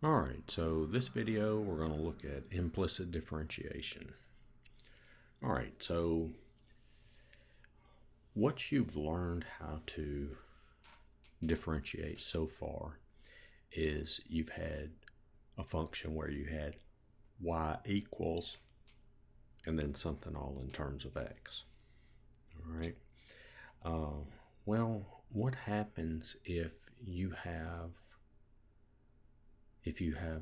Alright, so this video we're going to look at implicit differentiation. Alright, so what you've learned how to differentiate so far is you've had a function where you had y equals and then something all in terms of x. Alright, well, what happens if you have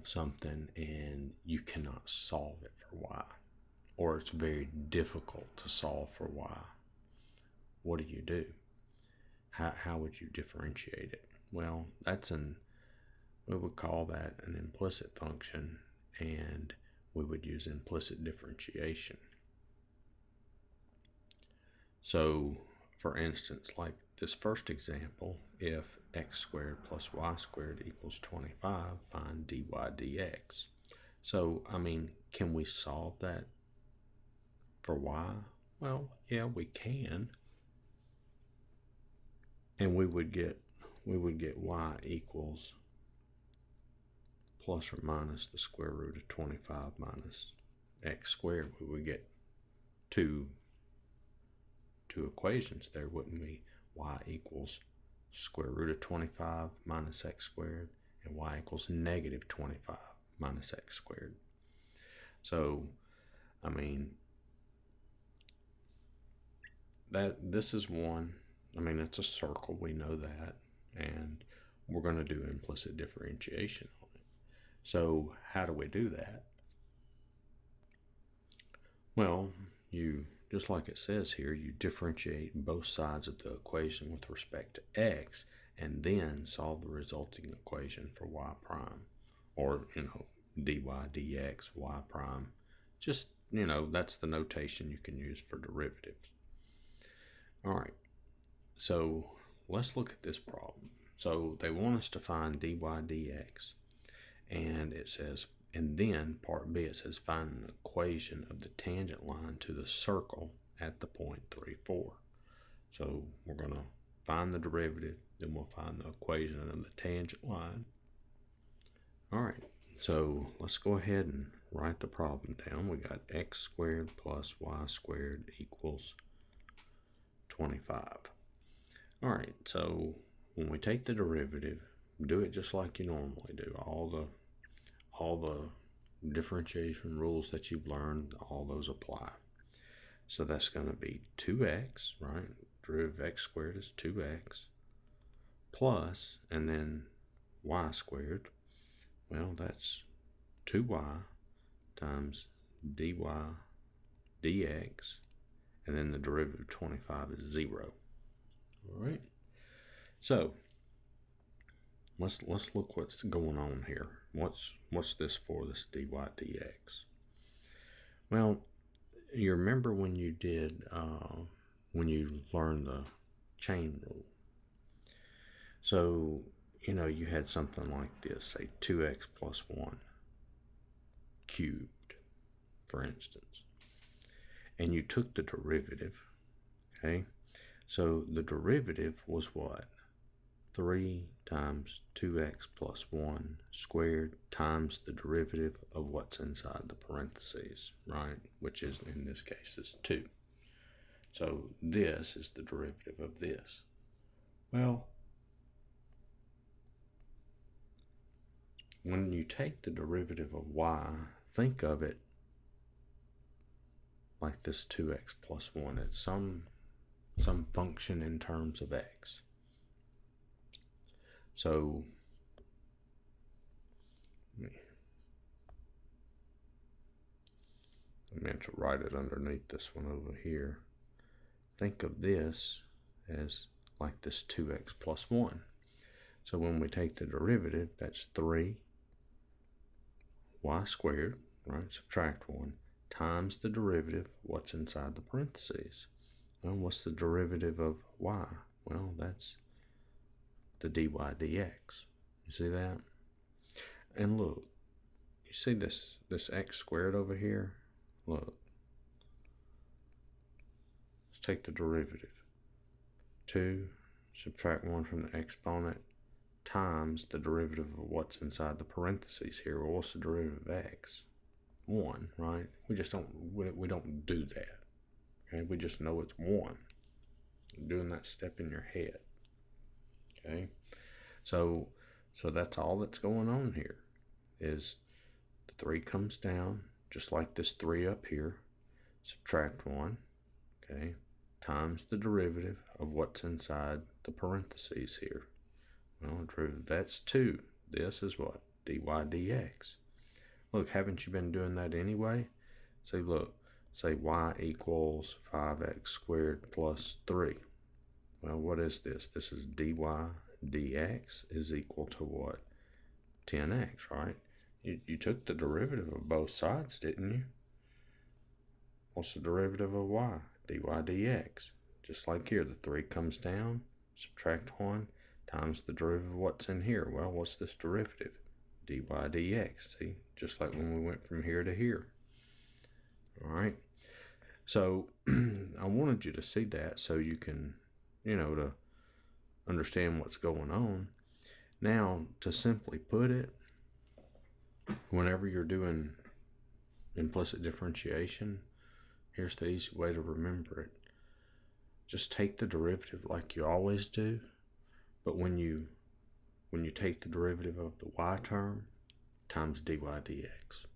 something and you cannot solve it for y, or it's very difficult to solve for y? What do? How would you differentiate it? Well, we would call that an implicit function, and we would use implicit differentiation. So, for instance, like this first example, if x squared plus y squared equals 25, find dy dx. So, can we solve that for y? Well, yeah, we can. And we would get y equals plus or minus the square root of 25 minus x squared. We would get two equations there, wouldn't we? Y equals square root of 25 minus x squared, and y equals negative 25 minus x squared. So, this is one. It's a circle, we know that, and we're going to do implicit differentiation on it. So, how do we do that? Well, just like it says here, you differentiate both sides of the equation with respect to x, and then solve the resulting equation for y prime, or, dy dx, y prime. Just, that's the notation you can use for derivatives. All right, so let's look at this problem. So they want us to find dy dx, and it says, and then part B, it says find an equation of the tangent line to the circle at the point 3, 4. So we're going to find the derivative, then we'll find the equation of the tangent line. All right, so let's go ahead and write the problem down. We got x squared plus y squared equals 25. All right, so when we take the derivative, do it just like you normally do. All the differentiation rules that you've learned, all those apply. So that's going to be 2x, right? Derivative of x squared is 2x plus, and then y squared. Well, that's 2y times dy dx, and then the derivative of 25 is 0. All right. So let's look what's going on here. What's this for, this dy dx? Well, you remember when you did when you learned the chain rule. So you had something like this, say 2x plus 1 cubed, for instance, and you took the derivative. Okay, so the derivative was what? 3 times 2x plus 1 squared times the derivative of what's inside the parentheses, right? Which is, in this case, is 2. So this is the derivative of this. Well, when you take the derivative of y, think of it like this 2x plus 1. It's some function in terms of x. So I meant to write it underneath this one over here. Think of this as like this 2x plus 1. So when we take the derivative, that's 3 y squared, right? Subtract 1 times the derivative, what's inside the parentheses. Well, what's the derivative of y? Well, that's the dy dx. You see that? And look, you see this x squared over here? Look. Let's take the derivative. 2, subtract 1 from the exponent, times the derivative of what's inside the parentheses here. Well, what's the derivative of x? 1, right? We don't do that. Okay, we just know it's 1. You're doing that step in your head. Okay, so that's all that's going on here. Is the 3 comes down just like this 3 up here. Subtract 1. Okay, times the derivative of what's inside the parentheses here. Well, derivative, that's 2. This is what? dy dx. Look, haven't you been doing that anyway? So look, say y equals 5x squared plus 3. Well, what is this? This is dy dx is equal to what? 10x, right? You took the derivative of both sides, didn't you? What's the derivative of y? dy dx. Just like here, the 3 comes down, subtract 1, times the derivative of what's in here. Well, what's this derivative? dy dx. See, just like when we went from here to here. All right. So I wanted you to see that so you can, to understand what's going on. Now, to simply put it, whenever you're doing implicit differentiation, here's the easy way to remember it. Just take the derivative like you always do, but when you take the derivative of the y term times dy dx,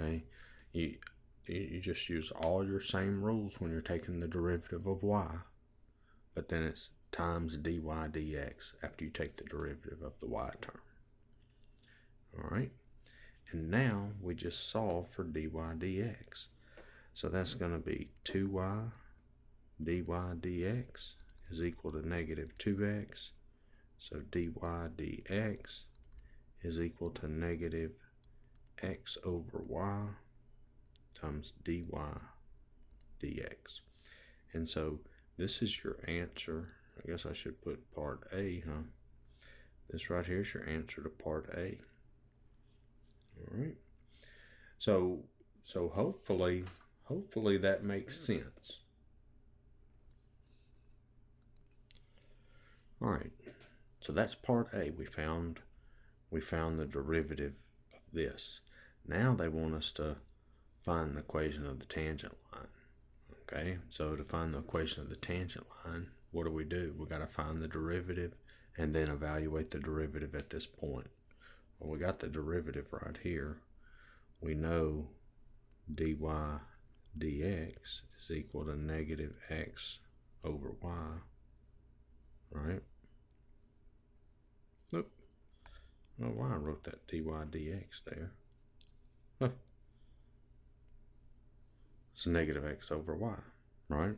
okay? You just use all your same rules when you're taking the derivative of y, but then it's times dy dx after you take the derivative of the y term. All right, and now we just solve for dy dx. So that's going to be 2y dy dx is equal to negative 2x. So dy dx is equal to negative x over y times dy dx. And so this is your answer. I guess I should put part A, huh? This right here is your answer to part A. All right. So hopefully that makes sense. All right. So that's part A. We found the derivative of this. Now they want us to find the equation of the tangent line. Okay, so to find the equation of the tangent line, what do? We got to find the derivative and then evaluate the derivative at this point. Well, we got the derivative right here. We know dy dx is equal to negative x over y, right? Nope. I don't know why I wrote that dy dx there. Huh. It's negative x over y, right?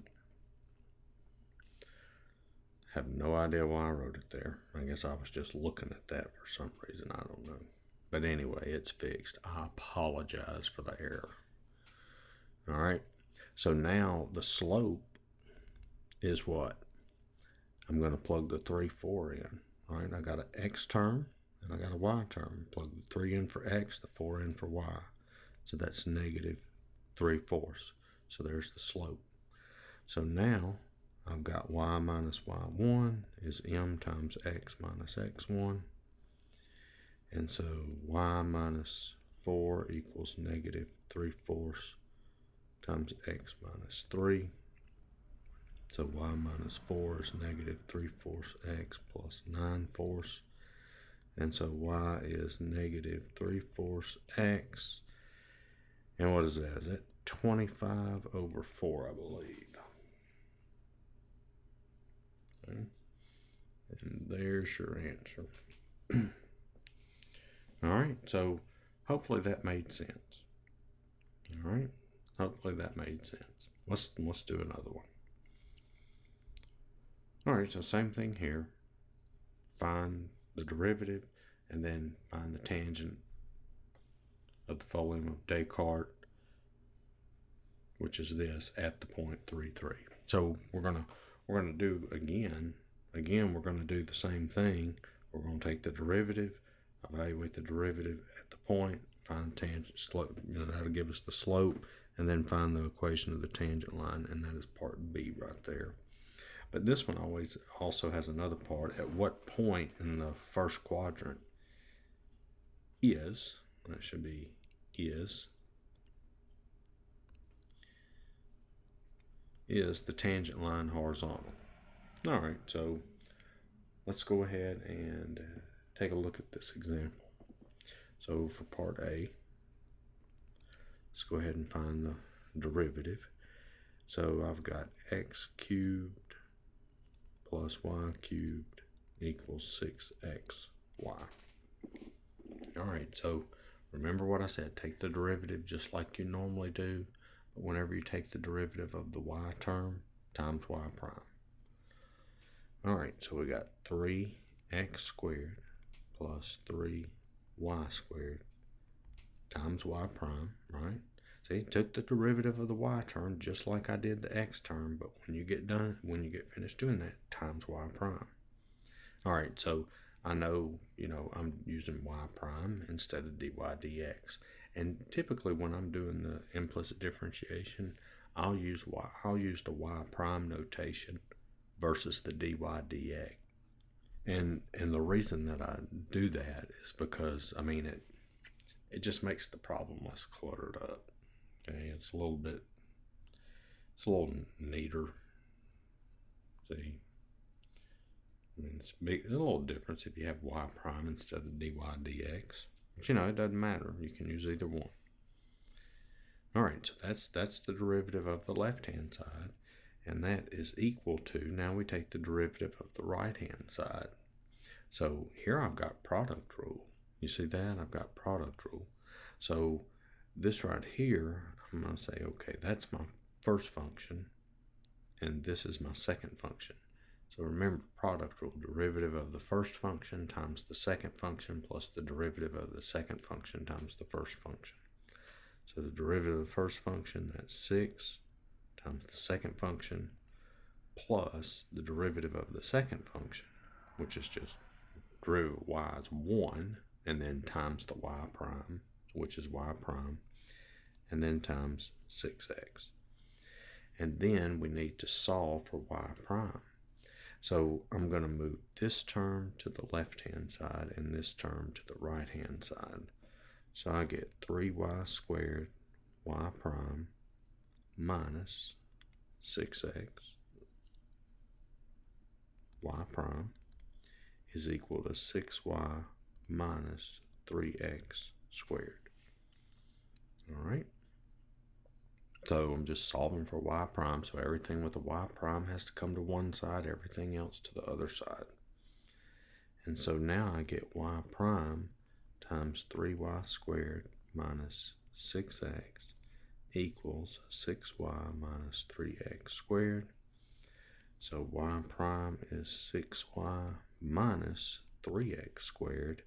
I have no idea why I wrote it there. I guess I was just looking at that for some reason. I don't know. But anyway, it's fixed. I apologize for the error. All right. So now the slope is what? I'm going to plug the 3, 4 in. All right. I got an x term and I got a y term. Plug the 3 in for x, the 4 in for y. So that's negative 3/4. So there's the slope. So now I've got y minus y1 is m times x minus x1. And so y minus 4 equals negative 3/4 times x minus 3. So y minus 4 is negative 3/4 x plus 9/4. And so y is negative 3/4 x. And what is that? Is that 25 over 4, I believe. Okay. And there's your answer. All right, so hopefully that made sense. All right, hopefully that made sense. Let's do another one. All right, so same thing here. Find the derivative and then find the tangent of the Folium of Descartes, which is this at the point 3, 3. So we're gonna do again we're gonna do the same thing. We're gonna take the derivative, evaluate the derivative at the point, find tangent slope. That'll give us the slope, and then find the equation of the tangent line, and that is part B right there. But this one always also has another part. At what point in the first quadrant is, that should be is the tangent line horizontal? All right, so let's go ahead and take a look at this example. So for part A, let's go ahead and find the derivative. So I've got x cubed plus y cubed equals 6xy. All right, so remember what I said, take the derivative just like you normally do, but whenever you take the derivative of the y term times y prime. All right, so we got 3x squared plus 3y squared times y prime, right? See, took the derivative of the y term just like I did the x term, but when you get finished doing that, times y prime. All right, so I know, I'm using y prime instead of dy dx. And typically when I'm doing the implicit differentiation, I'll use the y prime notation versus the dy dx. And the reason that I do that is because, it just makes the problem less cluttered up. Okay, it's a little neater. See, it's big. There's a little difference if you have y prime instead of dy dx. But it doesn't matter. You can use either one. All right, so that's the derivative of the left-hand side, and that is equal to, now we take the derivative of the right-hand side. So here I've got product rule. You see that? I've got product rule. So this right here, I'm going to say, okay, that's my first function, and this is my second function. So remember, product rule, derivative of the first function times the second function plus the derivative of the second function times the first function. So the derivative of the first function, that's 6 times the second function plus the derivative of the second function, which is just derivative of y is 1, and then times the y prime, which is y prime, and then times 6x. And then we need to solve for y prime. So I'm going to move this term to the left-hand side and this term to the right-hand side. So I get 3y squared y prime minus 6x y prime is equal to 6y minus 3x squared. All right. So I'm just solving for y prime. So everything with the y prime has to come to one side, everything else to the other side. And so now I get y prime times 3y squared minus 6x equals 6y minus 3x squared. So y prime is 6y minus 3x squared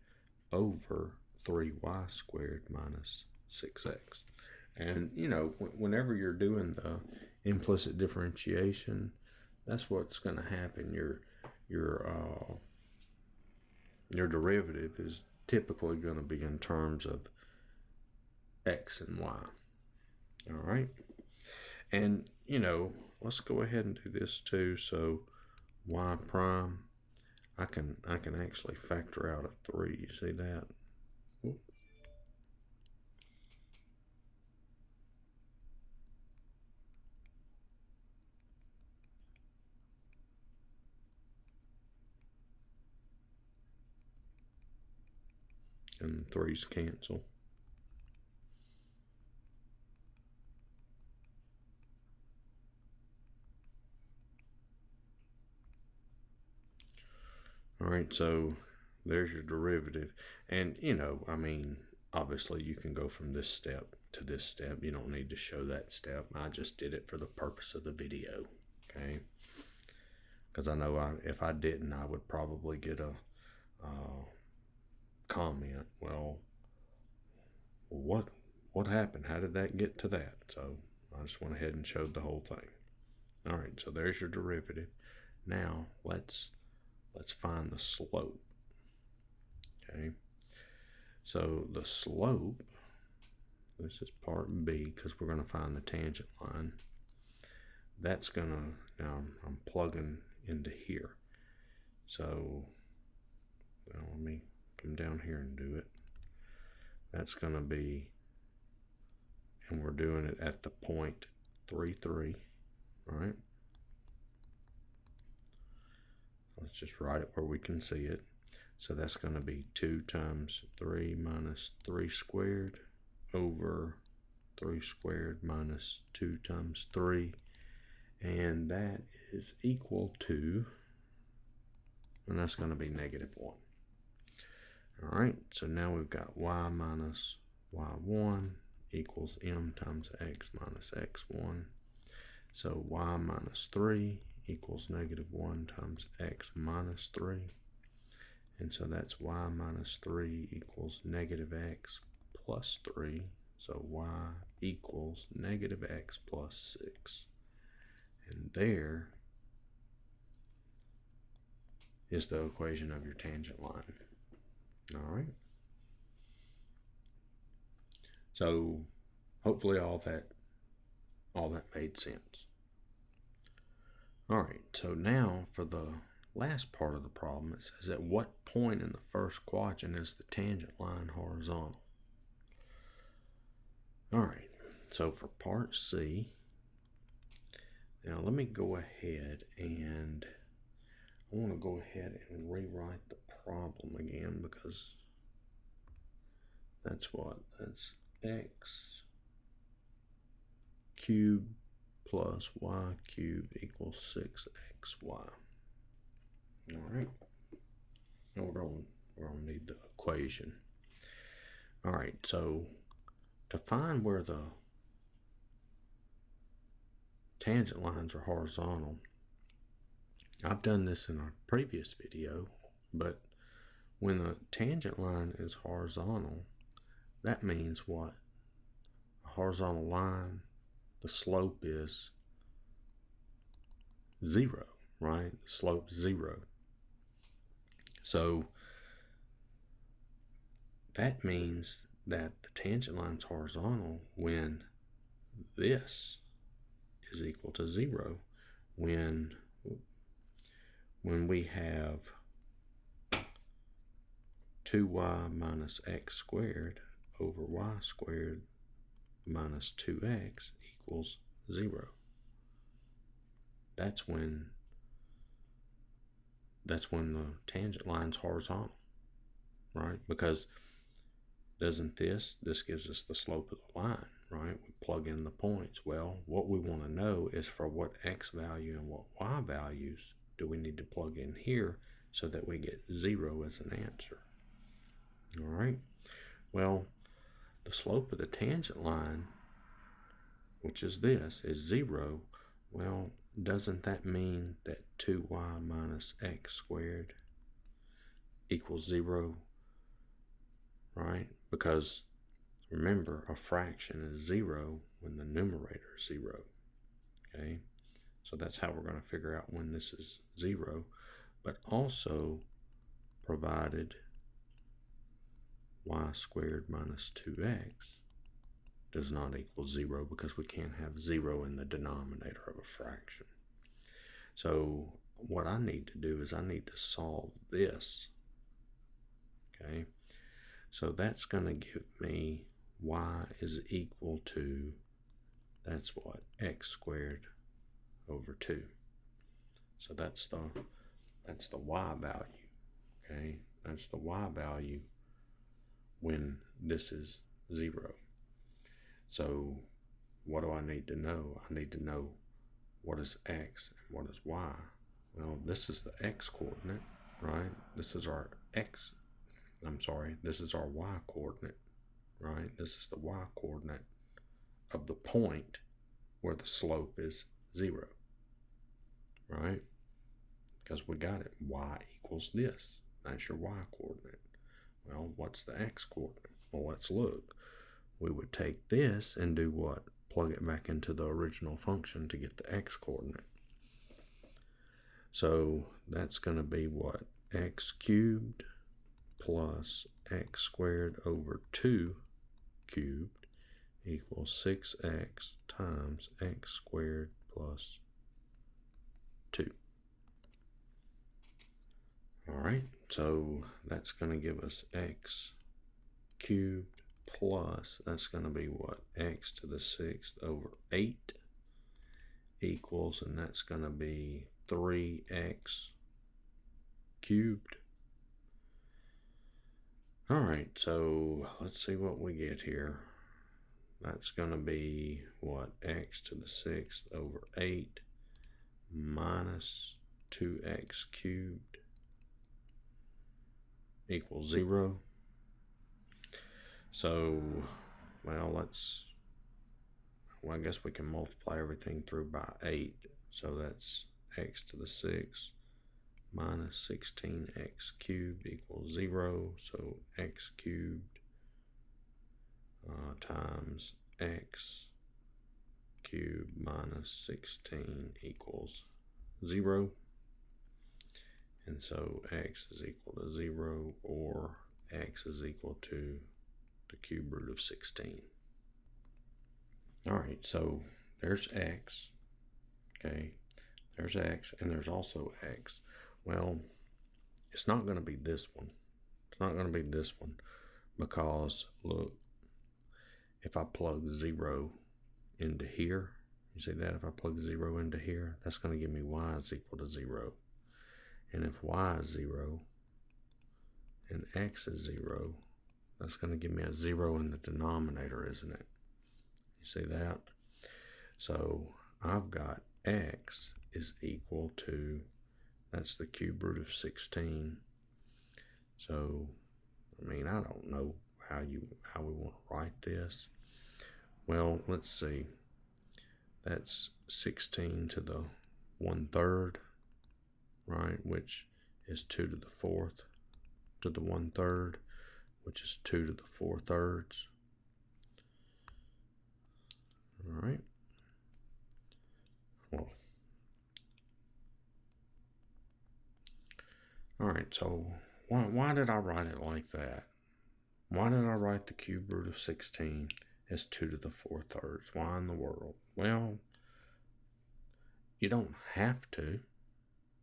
over 3y squared minus 6x. And, whenever you're doing the implicit differentiation, that's what's going to happen. Your derivative is typically going to be in terms of x and y. All right. And, let's go ahead and do this too. So y prime, I can actually factor out a 3. You see that? Whoop. And 3's cancel. All right, so there's your derivative. And, obviously you can go from this step to this step. You don't need to show that step. I just did it for the purpose of the video, okay? Because I know if I didn't, I would probably get a comment. Well, what happened? How did that get to that? So I just went ahead and showed the whole thing. All right, so there's your derivative. Now let's find the slope. Okay, so the slope, this is part B because we're going to find the tangent line. That's going to, now I'm plugging into here. So, well, let me come down here and do it. That's going to be, and we're doing it at the point 3, 3, right? Let's just write it where we can see it. So that's going to be 2 times 3 minus 3 squared over 3 squared minus 2 times 3. And that is equal to, and that's going to be -1. All right, so now we've got y minus y1 equals m times x minus x1. So y minus 3 equals -1 times x minus 3. And so that's y minus 3 equals -x plus 3. So y equals -x plus 6. And there is the equation of your tangent line. All right. So hopefully all that made sense. All right, so now for the last part of the problem, it says at what point in the first quadrant is the tangent line horizontal? All right, so for part C, now let me go ahead and I want to go ahead and rewrite the problem again, because that's x cubed plus y cubed equals 6xy. All right, and we're going to need the equation. All right, so to find where the tangent lines are horizontal, I've done this in a previous video, but when the tangent line is horizontal, that means what? A horizontal line, the slope is 0, right? The slope's 0. So that means that the tangent line's horizontal when this is equal to 0, when we have 2y minus x squared over y squared minus 2x equals 0. That's when the tangent line's horizontal, right? Because doesn't this gives us the slope of the line, right? We plug in the points. Well, what we want to know is for what x value and what y values do we need to plug in here so that we get 0 as an answer. All right. Well, the slope of the tangent line, which is this, is 0. Well, doesn't that mean that 2y minus x squared equals 0, right? Because remember, a fraction is 0 when the numerator is 0, okay? So that's how we're going to figure out when this is 0, but also provided y squared minus 2x does not equal 0, because we can't have 0 in the denominator of a fraction. So what I need to do is I need to solve this, okay? So that's going to give me y is equal to, that's what, x squared over 2. So that's the y value, okay? That's the y value when this is 0. So what do I need to know? I need to know what is x and what is y. Well, this is the x coordinate, right? This is our this is our y coordinate, right? This is the y coordinate of the point where the slope is 0, right? Because we got it, y equals this. That's your y coordinate. Well, what's the x coordinate? Well, let's look. We would take this and do what? Plug it back into the original function to get the x coordinate. So that's going to be what? X cubed plus x squared over 2 cubed equals 6x times x squared plus 2. All right, so that's going to give us x cubed plus, that's going to be what? X to the 6th over 8 equals, and that's going to be 3x cubed. All right, so let's see what we get here. That's going to be what? X to the 6th over 8 minus 2x cubed equals 0. So, well, I guess we can multiply everything through by 8. So that's x to the 6th minus 16x cubed equals 0. So x cubed times x cubed minus 16 equals 0. And so x is equal to 0, or x is equal to the cube root of 16. All right, so there's x. Okay, there's x, and there's also x. Well, it's not going to be this one. It's not going to be this one because, look, if I plug 0 into here, you see that? If I plug 0 into here, that's going to give me y is equal to 0. And if y is 0 and x is 0, that's going to give me a 0 in the denominator, isn't it? You see that? So I've got x is equal to, that's the cube root of 16. So, I mean, I don't know how we want to write this. Well, let's see. That's 16 to the 1/3, right? Which is 2 to the 4th to the 1/3, which is 2 to the 4/3. All right. Well, all right, so why did I write it like that? Why did I write the cube root of 16 as 2 to the 4/3? Why in the world? Well, you don't have to,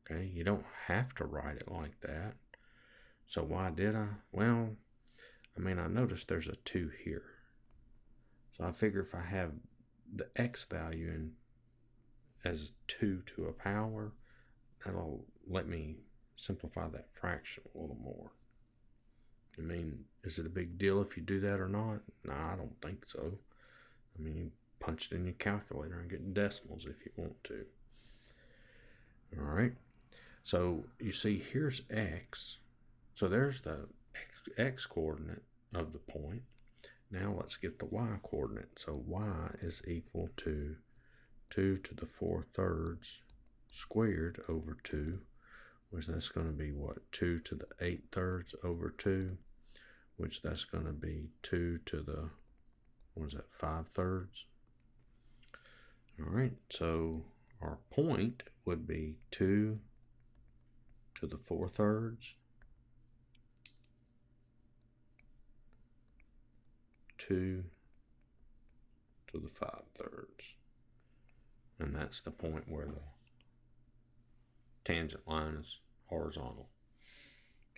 okay? You don't have to write it like that. So why did I? Well, I mean, I noticed there's a 2 here. So I figure if I have the x value in as 2 to a power, that'll let me simplify that fraction a little more. I mean, is it a big deal if you do that or not? No, I don't think so. I mean, you punch it in your calculator and get decimals if you want to. All right. So you see, here's x. So there's the x coordinate of the point. Now let's get the y coordinate. So y is equal to 2 to the 4/3 squared over 2, which that's going to be what? 2 to the 8/3 over 2, which that's going to be 2 to the, what is that, 5/3. All right, so our point would be 2 to the 4/3, 2 to the 5/3. And that's the point where the tangent line is horizontal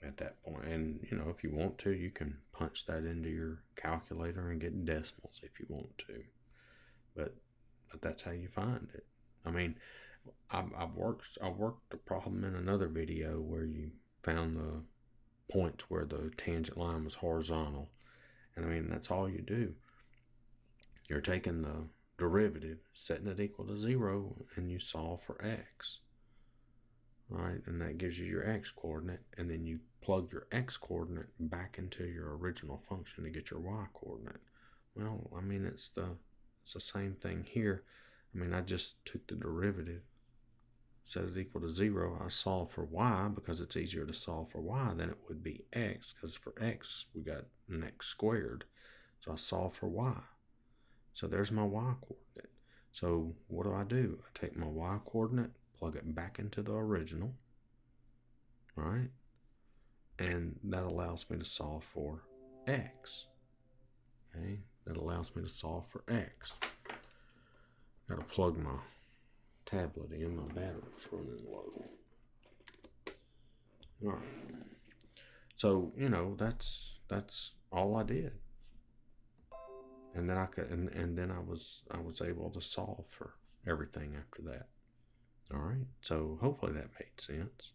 at that point. And, you know, if you want to, you can punch that into your calculator and get decimals if you want to. But that's how you find it. I mean, I worked the problem in another video where you found the points where the tangent line was horizontal. And I mean, that's all you do. You're taking the derivative, setting it equal to 0, and you solve for x. All right, and that gives you your x coordinate, and then you plug your x coordinate back into your original function to get your y coordinate. Well, I mean, it's the same thing here. I mean, I just took the derivative, set it equal to 0. I solve for y because it's easier to solve for y than it would be x, because for x, we got an x squared. So I solve for y. So there's my y coordinate. So what do? I take my y coordinate, plug it back into the original, right? And that allows me to solve for x. Okay, that allows me to solve for x. Got to plug my tablet in, my battery's running low. All right. So, you know, that's all I did. And then I was able to solve for everything after that. All right. So hopefully that made sense.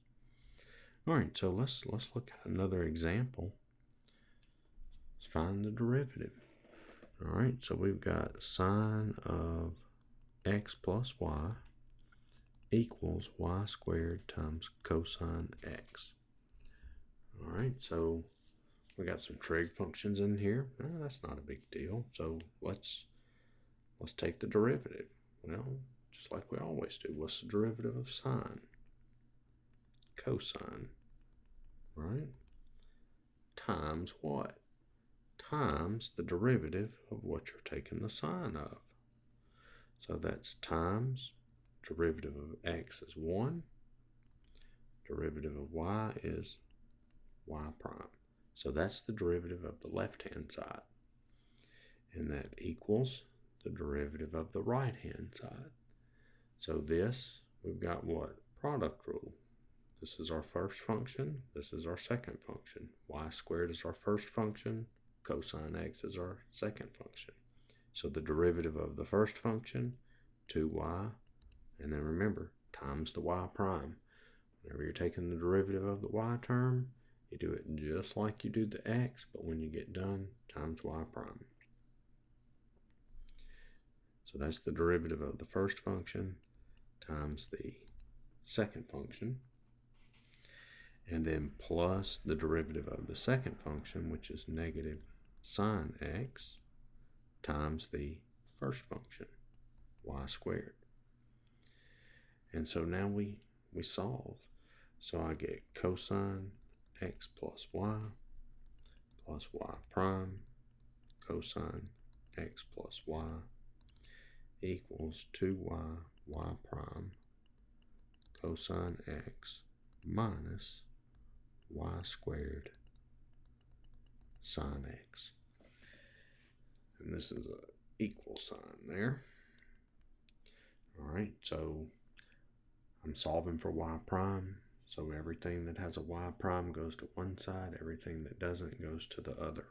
All right. So let's look at another example. Let's find the derivative. All right. So we've got sine of x plus y equals y squared times cosine x. All right. So we got some trig functions in here. That's not a big deal. So let's take the derivative. Well, just like we always do. What's the derivative of sine? Cosine, right? Times what? Times the derivative of what you're taking the sine of. So that's times derivative of x is 1. Derivative of y is y prime. So that's the derivative of the left-hand side. And that equals the derivative of the right-hand side. So this, we've got what? Product rule. This is our first function. This is our second function. Y squared is our first function. Cosine x is our second function. So the derivative of the first function, 2y, and then remember, times the y prime. Whenever you're taking the derivative of the y term, you do it just like you do the x, but when you get done, times y prime. So that's the derivative of the first function times the second function, and then plus the derivative of the second function, which is negative sine x, times the first function, y squared. And so now we solve. So I get cosine x plus y prime cosine x plus y equals 2y y prime cosine x minus y squared sine x. And this is an equal sign there. All right, so I'm solving for y prime. So everything that has a y prime goes to one side. Everything that doesn't goes to the other.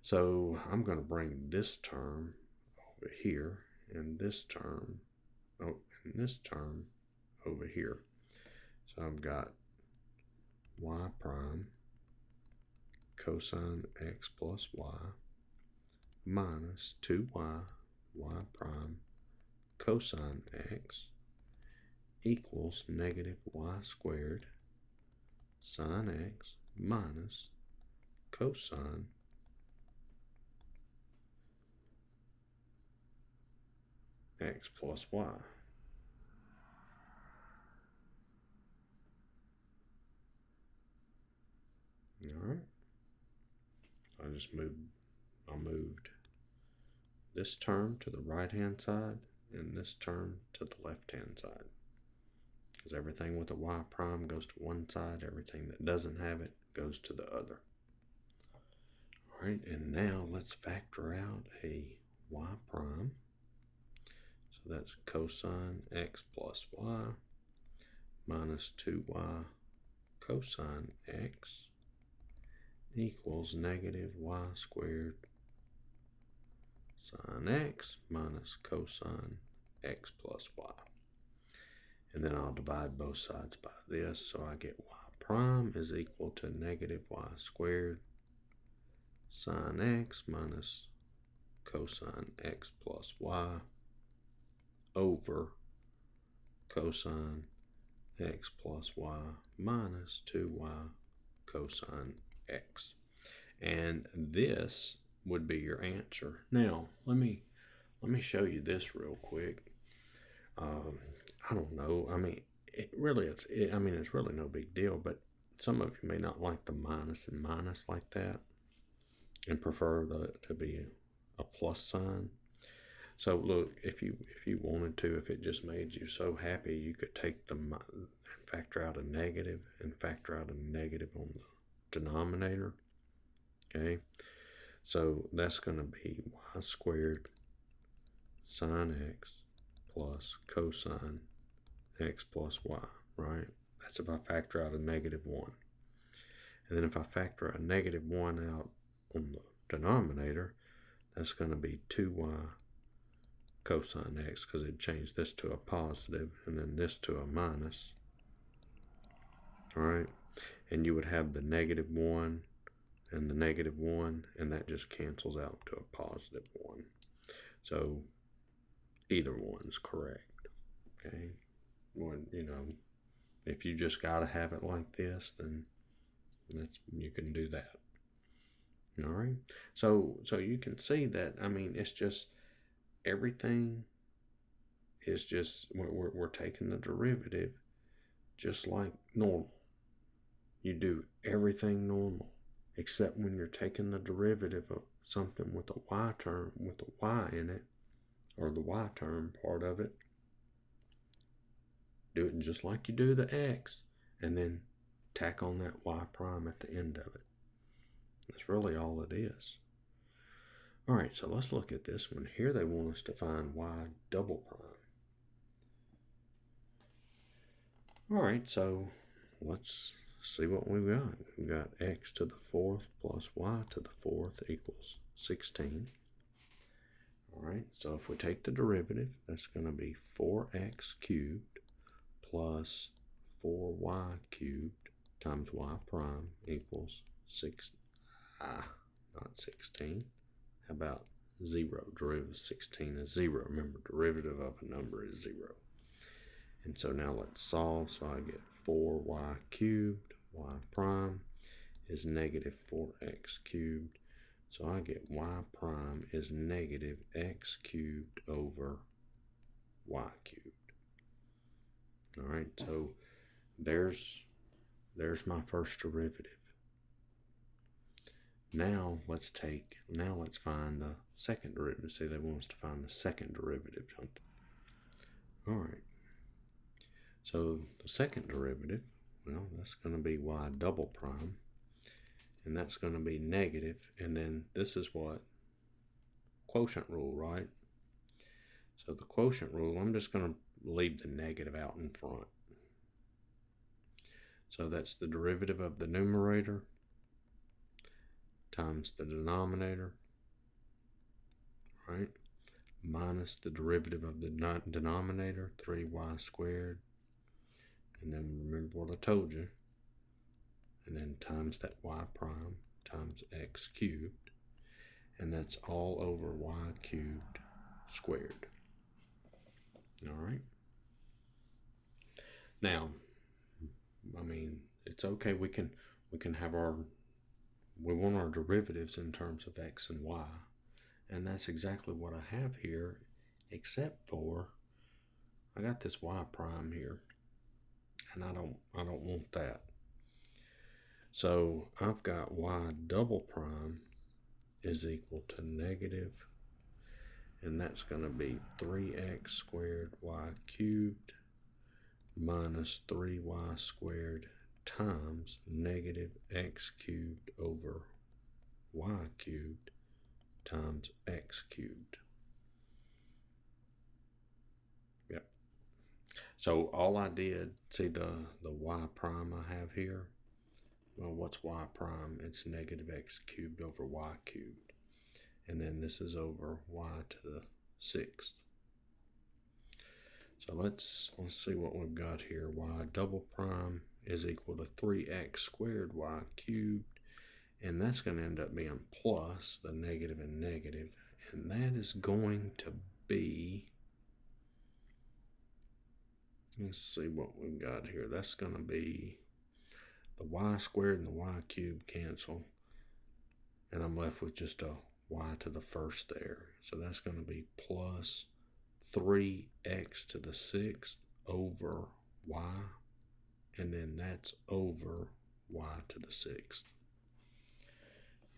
So I'm going to bring this term over here and this term, and this term over here. So I've got y prime cosine x plus y minus 2y y prime cosine x equals negative y squared sine x minus cosine x plus y. All right. I moved this term to the right-hand side and this term to the left-hand side. Because everything with a y prime goes to one side, everything that doesn't have it goes to the other. All right, and now let's factor out a y prime. So that's cosine x plus y minus 2y cosine x equals negative y squared sine x minus cosine x plus y. And then I'll divide both sides by this, so I get y prime is equal to negative y squared sine x minus cosine x plus y over cosine x plus y minus 2y cosine x. And this would be your answer. Now, let me show you this real quick. I don't know. I mean, it's really no big deal, but some of you may not like the minus and minus like that and prefer to be a plus sign. So look, if you wanted to, if it just made you so happy, you could take and factor out a negative and factor out a negative on the denominator. Okay, so that's going to be y squared sine x plus cosine x plus y, right? That's if I factor out a -1. And then if I factor a -1 out on the denominator, that's going to be 2y cosine x, because it changed this to a positive and then this to a minus. All right, and you would have the -1 and the -1, and that just cancels out to a +1. So either one's correct. Okay, when if you just got to have it like this, then you can do that. All right, so you can see that, I mean, it's just everything is just, we're taking the derivative just like normal. You do everything normal, except when you're taking the derivative of something with a y term, with a y in it, or the y term part of it. Do it just like you do the x, and then tack on that y prime at the end of it. That's really all it is. All right, so let's look at this one. Here they want us to find y double prime. All right, so let's see what we've got. We've got x to the 4th plus y to the 4th equals 16. All right, so if we take the derivative, that's going to be 4x cubed plus 4y cubed times y prime equals 16. How about 0? Derivative of 16 is 0. Remember, derivative of a number is 0. And so now let's solve. So I get 4y cubed, y prime is -4x cubed. So I get y prime is -x cubed over y cubed. All right, so there's my first derivative. Now let's find the second derivative. See, they want us to find the second derivative, don't they? All right. So the second derivative, well, that's going to be y double prime, and that's going to be negative, and then this is what? Quotient rule, right? So the quotient rule, I'm just going to leave the negative out in front. So that's the derivative of the numerator times the denominator, right? Minus the derivative of the denominator, 3y squared. And then remember what I told you. And then times that y prime times x cubed. And that's all over y cubed squared. All right. Now, I mean, it's okay. We can have we want our derivatives in terms of x and y. And that's exactly what I have here, except for I got this y prime here, and I don't want that. So I've got y double prime is equal to negative, and that's going to be 3x squared y cubed minus 3y squared times -x cubed over y cubed times x cubed. Yep. So all I did, see the y prime I have here? Well, what's y prime? It's -x cubed over y cubed. And then this is over y to the 6th. So let's see what we've got here. Y double prime is equal to 3x squared y cubed, and that's going to end up being plus the negative and negative, and that is going to be, let's see what we've got here. That's going to be the y squared and the y cubed cancel, and I'm left with just a y to the 1st there. So that's going to be plus 3x to the 6th over y, and then that's over y to the 6th.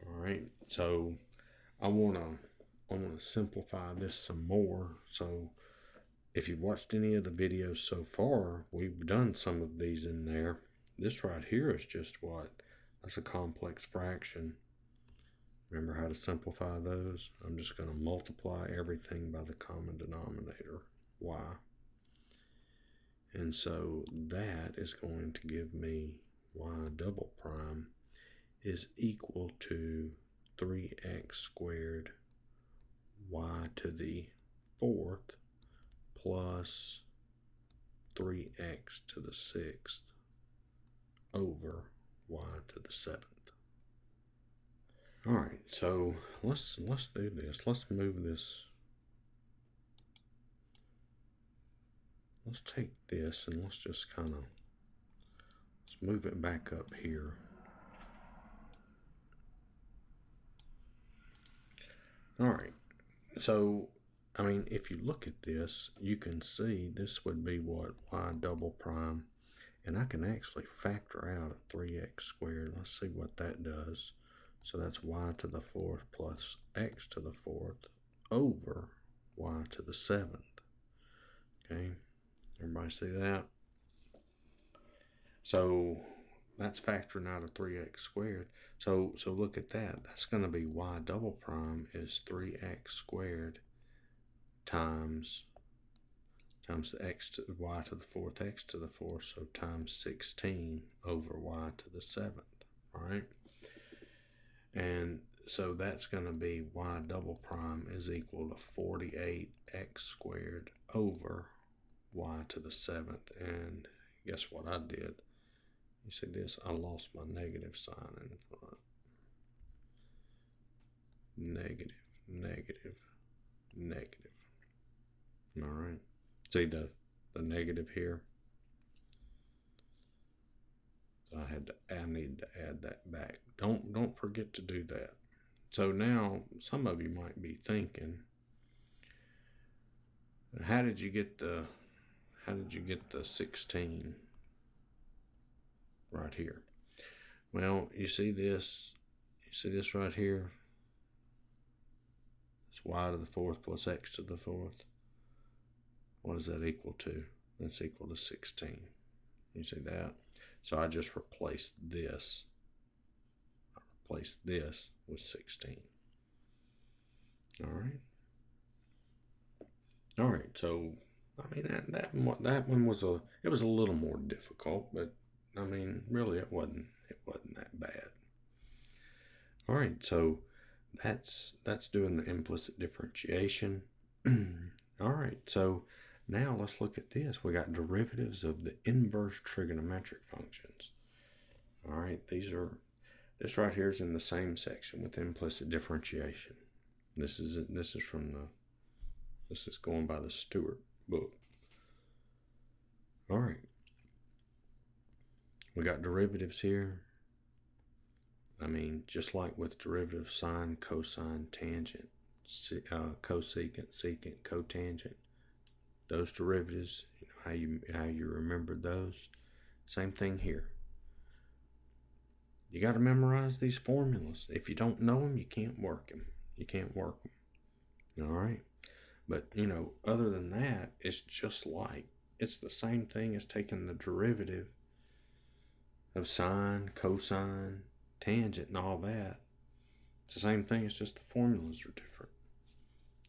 All right, so I want to simplify this some more. So if you've watched any of the videos so far, we've done some of these in there. This right here is just what? That's a complex fraction. Remember how to simplify those? I'm just going to multiply everything by the common denominator, y. And so that is going to give me y double prime is equal to 3x squared y to the 4th plus 3x to the 6th over y to the 7th. All right, so let's do this. Let's move this. Let's take this and let's just let's move it back up here. All right, so I mean, if you look at this, you can see this would be what, y double prime, and I can actually factor out a 3x squared. Let's see what that does. So that's y to the 4th plus x to the 4th over y to the 7th. Okay, everybody see that? So that's factoring out a 3x squared. So look at that. That's going to be y double prime is 3x squared times the x to y to the 4th, x to the 4th, so times 16 over y to the 7th, all right? And so that's going to be y double prime is equal to 48x squared over y to the 7th. And guess what I did? You see this? I lost my negative sign in front. Negative, negative, negative. All right. See the negative here? So I need to add that back. Don't forget to do that. So now some of you might be thinking, how did you get the 16 right here? Well, you see this right here? It's y to the 4th plus x to the 4th. What does that equal to? That's equal to 16. You see that? So I just replaced this. I replaced this with 16. All right. All right. So I mean that one was a little more difficult, but I mean really it wasn't that bad. All right. So that's doing the implicit differentiation. All right. So now let's look at this. We got derivatives of the inverse trigonometric functions. All right, this right here is in the same section with implicit differentiation. This is going by the Stewart book. All right, we got derivatives here. I mean, just like with derivative sine, cosine, tangent, cosecant, secant, cotangent. Those derivatives, how you remember those. Same thing here. You got to memorize these formulas. If you don't know them, you can't work them. All right. But, other than that, it's the same thing as taking the derivative of sine, cosine, tangent, and all that. It's the same thing. It's just the formulas are different.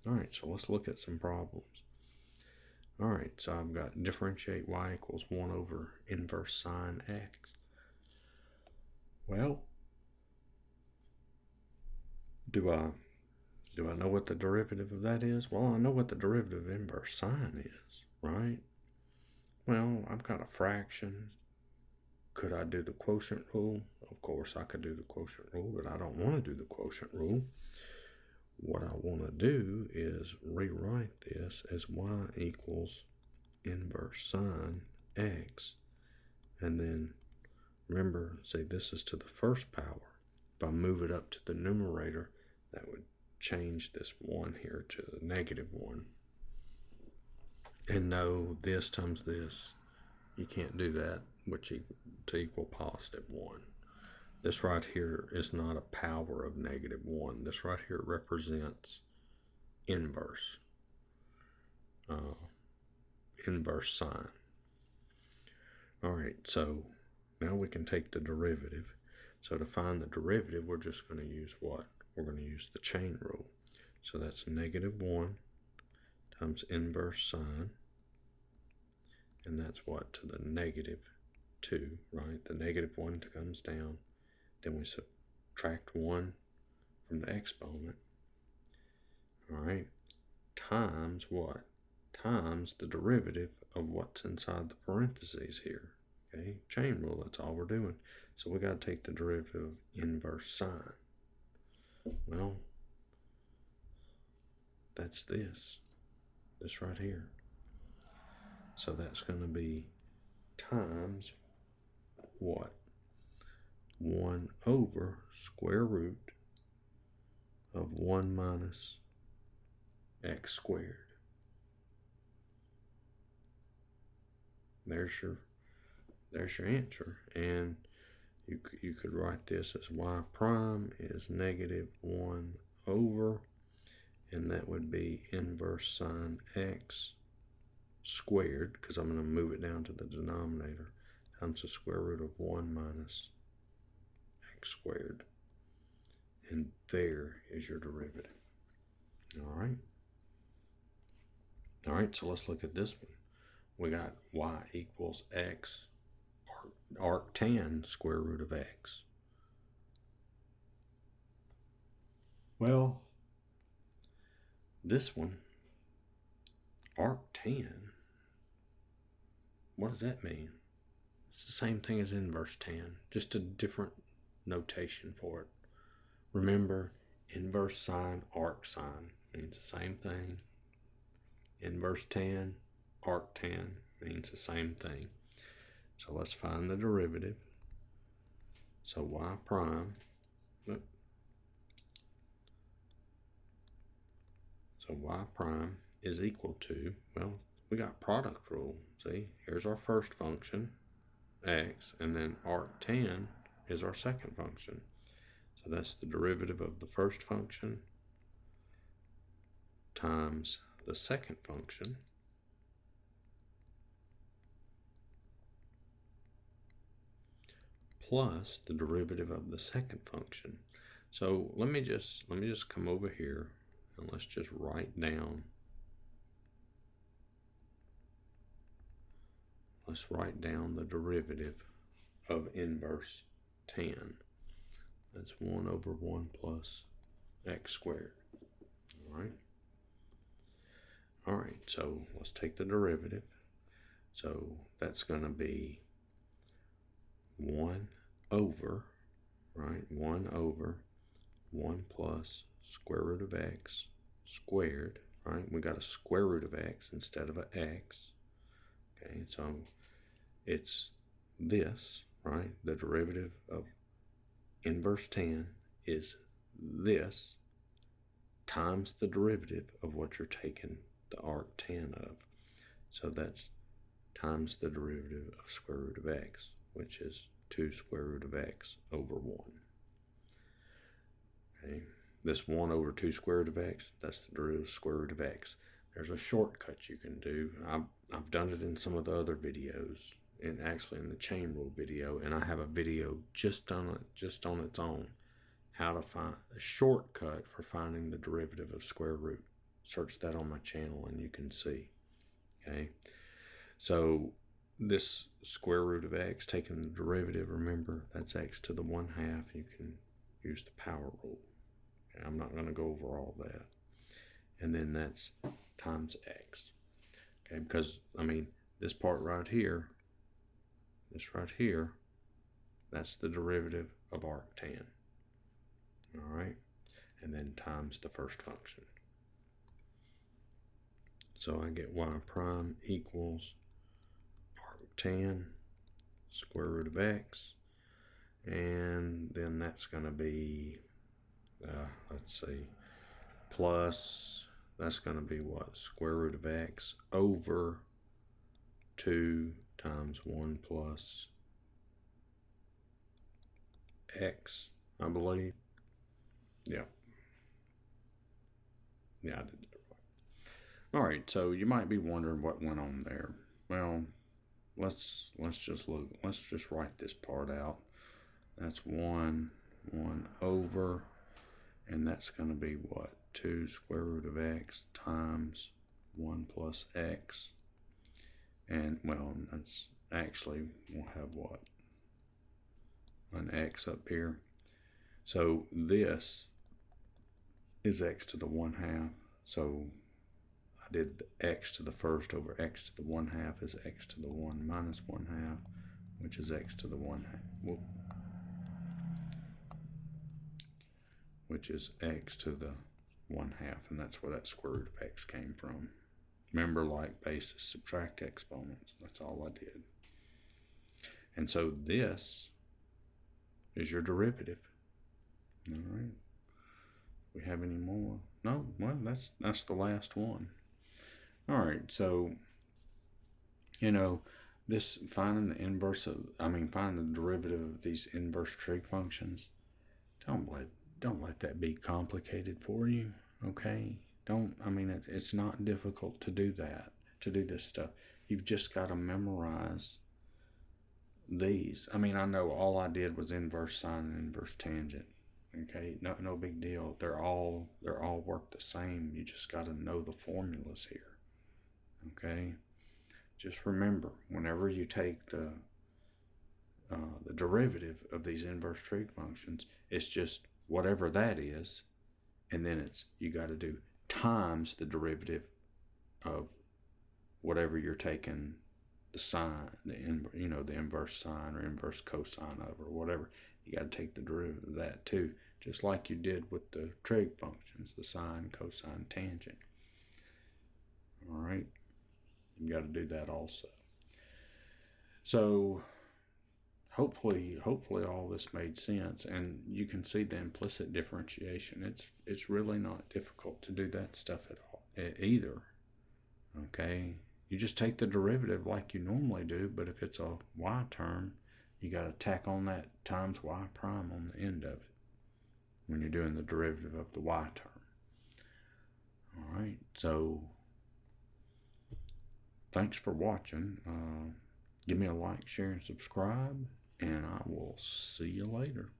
All right. So let's look at some problems. All right, so I've got differentiate y equals 1 over inverse sine x. Well, do I know what the derivative of that is? Well, I know what the derivative of inverse sine is, right? Well, I've got a fraction. Could I do the quotient rule? Of course I could do the quotient rule, but I don't want to do the quotient rule. What I want to do is rewrite this as y equals inverse sine x. And then, remember, say this is to the first power. If I move it up to the numerator, that would change this 1 here to the negative 1. And no, this times this, you can't do that, which to equal positive 1. This right here is not a power of negative 1. This right here represents inverse sine. All right, so now we can take the derivative. So to find the derivative, we're just going to use what? We're going to use the chain rule. So that's negative 1 times inverse sine and that's what, to the negative 2, right? The negative 1 comes down, then we subtract 1 from the exponent, all right, times what? Times the derivative of what's inside the parentheses here, okay? Chain rule, that's all we're doing. So we got to take the derivative of inverse sine. Well, that's this right here. So that's going to be times what? 1 over square root of 1 minus x squared. There's your answer. And you could write this as y prime is negative 1 over, and that would be inverse sine x squared, because I'm going to move it down to the denominator, times the square root of 1 minus x squared. And there is your derivative. All right. All right, so let's look at this one. We got y equals x arctan square root of x. Well, this one, arctan, what does that mean? It's the same thing as inverse tan, just a different notation for it. Remember, inverse sine, arc sine means the same thing. Inverse tan, arctan means the same thing. So let's find the derivative. So y prime, so y prime is equal to, well, we got product rule. See, here's our first function, x, and then arctan is our second function. So that's the derivative of the first function times the second function plus the derivative of the second function. So let me just come over here and let's just write down. Let's write down the derivative of inverse tan. That's 1 over 1 plus x squared. All right. All right, so let's take the derivative. So that's going to be 1 over, right? 1 over 1 plus square root of x squared, right? We got a square root of x instead of an x. Okay, so it's this, right? The derivative of inverse tan is this times the derivative of what you're taking the arctan of. So that's times the derivative of square root of x, which is 2 square root of x over 1. Okay, this 1 over 2 square root of x, that's the derivative of square root of x. There's a shortcut you can do. I've done it in some of the other videos, and actually in the chain rule video, and I have a video just on its own, how to find a shortcut for finding the derivative of square root. Search that on my channel and you can see. Okay, so this square root of x, taking the derivative, remember that's x to the 1/2. You can use the power rule. Okay, I'm not going to go over all that. And then that's times x. Okay, because I mean this part right here, this right here, that's the derivative of arctan. All right, and then times the first function. So I get y prime equals arctan square root of x, and then that's going to be, let's see, plus, that's going to be what? Square root of x over 2 times 1 plus x, I believe. Yeah. Yeah, I did that right. All right, so you might be wondering what went on there. Well, let's just look. Let's just write this part out. That's 1 over, and that's going to be what? 2 square root of x times 1 plus x. And, well, that's actually, we'll have what? An x up here. So this is x to the 1/2. So I did the x to the first over x to the 1/2 is x to the 1 minus 1/2, which is x to the 1/2. Whoop. Which is x to the 1/2, and that's where that square root of x came from. Remember, like basis, subtract exponents. That's all I did. And so this is your derivative. All right. We have any more? No. Well, that's the last one. All right. So, this finding the inverse of, finding the derivative of these inverse trig functions. Don't let that be complicated for you. Okay. It's not difficult to do that, to do this stuff. You've just got to memorize these. I know all I did was inverse sine and inverse tangent. Okay, no big deal. They're all work the same. You just got to know the formulas here. Okay, just remember, whenever you take the derivative of these inverse trig functions, it's just whatever that is, and then you got to do times the derivative of whatever you're taking the sine, the inverse sine or inverse cosine of, or whatever. You got to take the derivative of that too, just like you did with the trig functions, the sine, cosine, tangent. All right, you got to do that also. So hopefully all this made sense, and you can see the implicit differentiation. It's really not difficult to do that stuff at all either. Okay, you just take the derivative like you normally do, but if it's a y term, you got to tack on that times y prime on the end of it when you're doing the derivative of the y term. All right, so thanks for watching. Give me a like, share, and subscribe, and I will see you later.